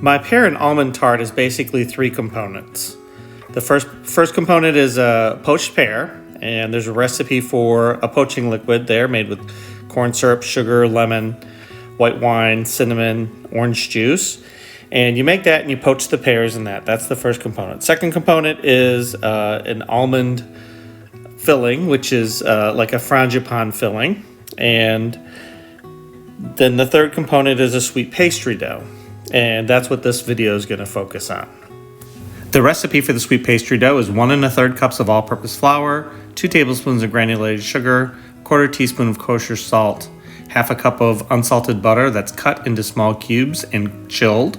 My pear-almond tart is basically three components. The first component is a poached pear, and there's a recipe for a poaching liquid there made with corn syrup, sugar, lemon, white wine, cinnamon, orange juice. And you make that and you poach the pears in that. That's the first component. Second component is an almond filling, which is like a frangipane filling. And then the third component is a sweet pastry dough. And that's what this video is going to focus on. The recipe for the sweet pastry dough is 1 1/3 cups of all-purpose flour, 2 tablespoons of granulated sugar, 1/4 teaspoon of kosher salt, 1/2 cup of unsalted butter that's cut into small cubes and chilled,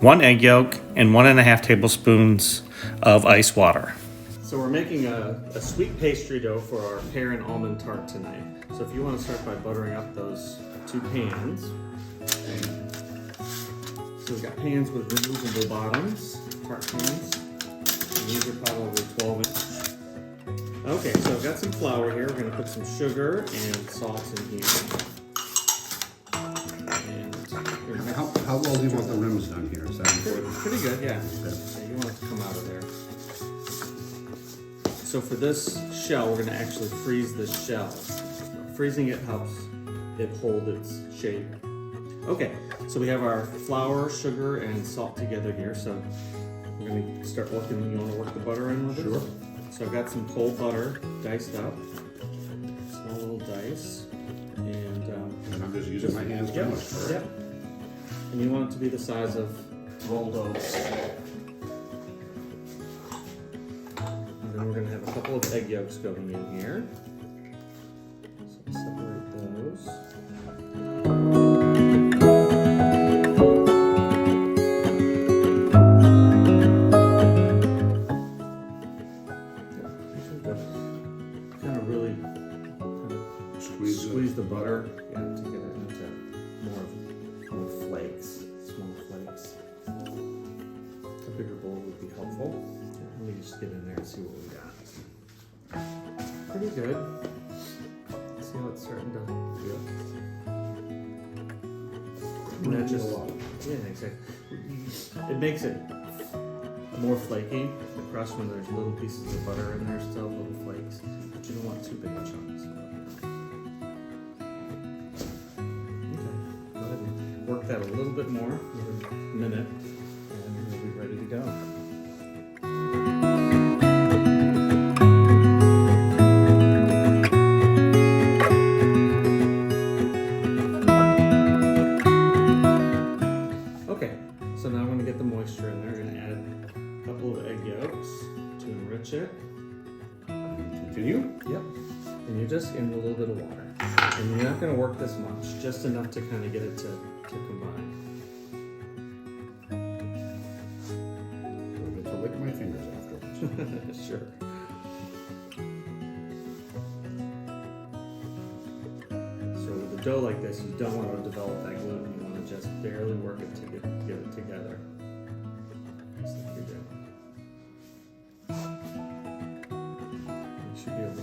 1 egg yolk, and 1 1/2 tablespoons of ice water. So we're making a sweet pastry dough for our pear and almond tart tonight. So if you want to start by buttering up those 2 pans. So we've got pans with removable bottoms, tart pans. And these are probably 12-inch. Okay, so I've got some flour here. We're going to put some sugar and salt in here. And how well do you want the rims done here? Is that important? Pretty good, yeah. You want it to come out of there. So for this shell, we're going to actually freeze this shell. Freezing it helps it hold its shape. Okay, so we have our flour, sugar, and salt together here. So we're going to start working. You want to work the butter in with it? Sure. So I've got some cold butter diced up, small little dice, and I'm just using my hands too much. Yep. And you want it to be the size of rolled oats. And then we're going to have a couple of egg yolks going in here. So separate those. Squeeze the butter to get it into more flakes, small flakes. A bigger bowl would be helpful. Let me just get in there and see what we got. Pretty good. See how it's starting to feel. And that just, yeah, exactly. It makes it more flaky. The crust when there's little pieces of butter in there still, little flakes. But you don't want too big a chunks. Work that a little bit more, a minute, and we'll be ready to go. Okay, so now I'm going to get the moisture in there. I'm going to add a couple of egg yolks to enrich it. Continue? Yep. And you're just in a little bit of water. And you're not going to work this much, just enough to kind of get it to combine. To lick my fingers afterwards. Sure. So with a dough like this, you don't want to develop that gluten. You want to just barely work it to get it together. Just like you're doing. You should be able to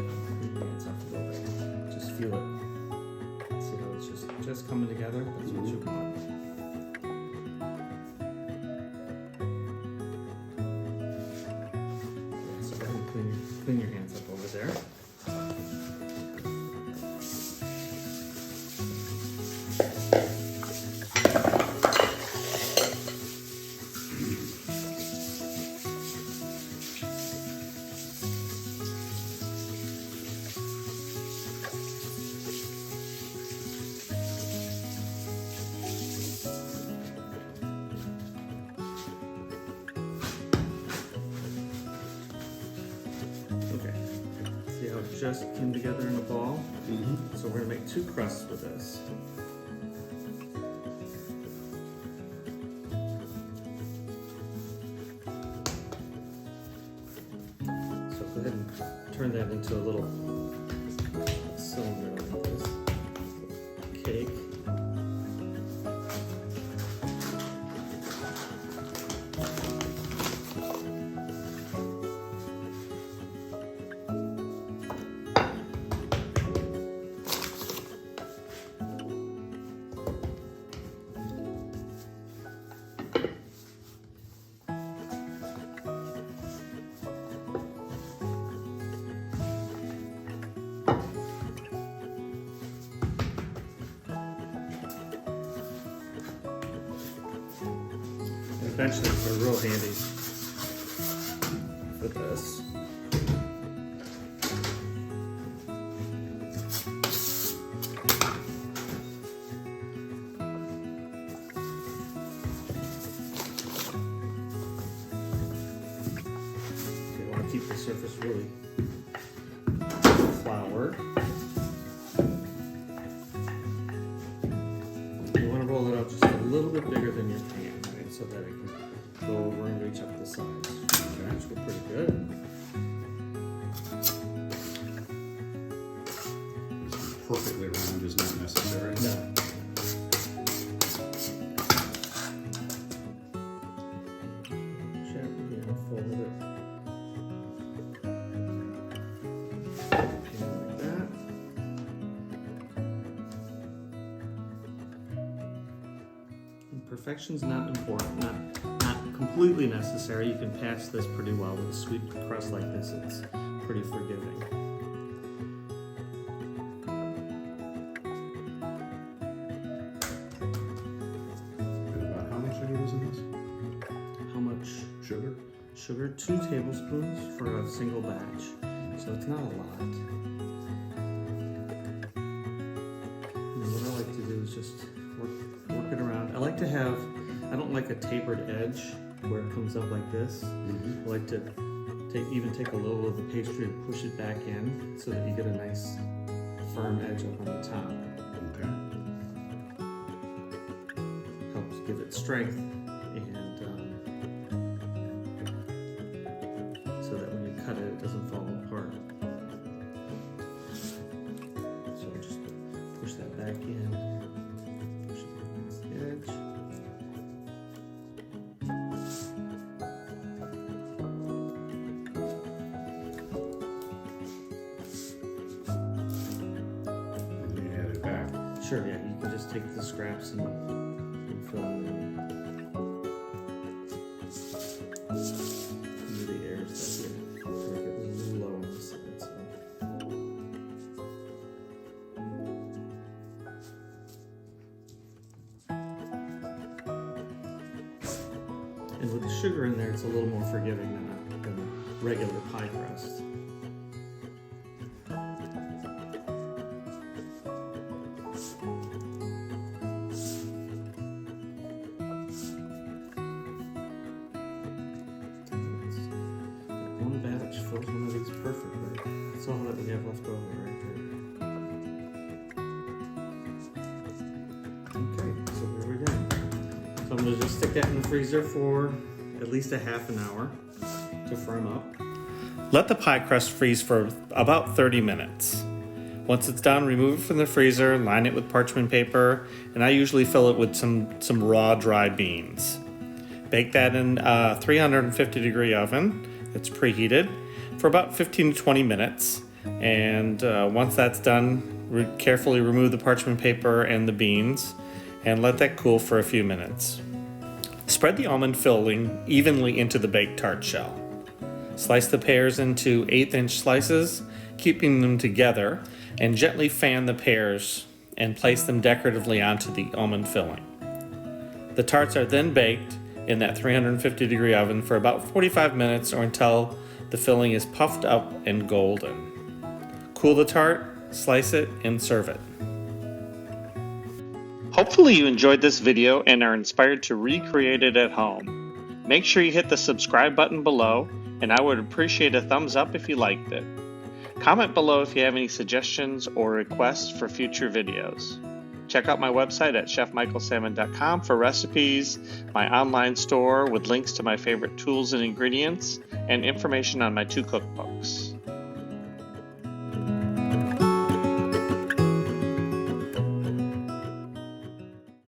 move your hands up a little bit. Just feel it. See how it's just coming together? That's what you want. So go ahead and clean your hands up over there. See how it just came together in a ball? Mm-hmm. So we're going to make 2 crusts with this. So go ahead and turn that into a little cylinder like this. Cake. bench lids are real handy for this. You want to keep the surface really floured. You want to roll it out just a little bit bigger than your pan, right, so that it can go over and reach up the sides. Okay, which will pretty good. Perfectly round is not necessary. No. Gently fold it. Like that. And perfection's not important, not completely necessary. You can patch this pretty well with a sweet crust like this. It's pretty forgiving. How much? Sugar? Sugar, 2 tablespoons for a single batch, so it's not a lot. And what I like to do is just work it around. I like to have, I don't like a tapered edge where it comes up like this. I like to even take a little of the pastry and push it back in so that you get a nice firm edge up on the top. Okay. Helps give it strength. So that when you cut it, it doesn't fall apart. So just push that back in, push it against the edge. And then you add it back. Sure, yeah, you can just take the scraps and fill them in. And with the sugar in there, it's a little more forgiving than a regular pie crust. One batch fills one of these perfectly. That's all that we have left over right there. Okay, so there we go. So I'm going to just stick that in the freezer for at least a half an hour to firm up. Let the pie crust freeze for about 30 minutes. Once it's done, remove it from the freezer, line it with parchment paper, and I usually fill it with some raw dry beans. Bake that in a 350 degree oven that's preheated for about 15 to 20 minutes. And once that's done, carefully remove the parchment paper and the beans and let that cool for a few minutes. Spread the almond filling evenly into the baked tart shell. Slice the pears into 1/8-inch slices, keeping them together, and gently fan the pears and place them decoratively onto the almond filling. The tarts are then baked in that 350 degree oven for about 45 minutes or until the filling is puffed up and golden. Cool the tart, slice it, and serve it. Hopefully you enjoyed this video and are inspired to recreate it at home. Make sure you hit the subscribe button below, and I would appreciate a thumbs up if you liked it. Comment below if you have any suggestions or requests for future videos. Check out my website at chefmichaelsalmon.com for recipes, my online store with links to my favorite tools and ingredients, and information on my 2 cookbooks.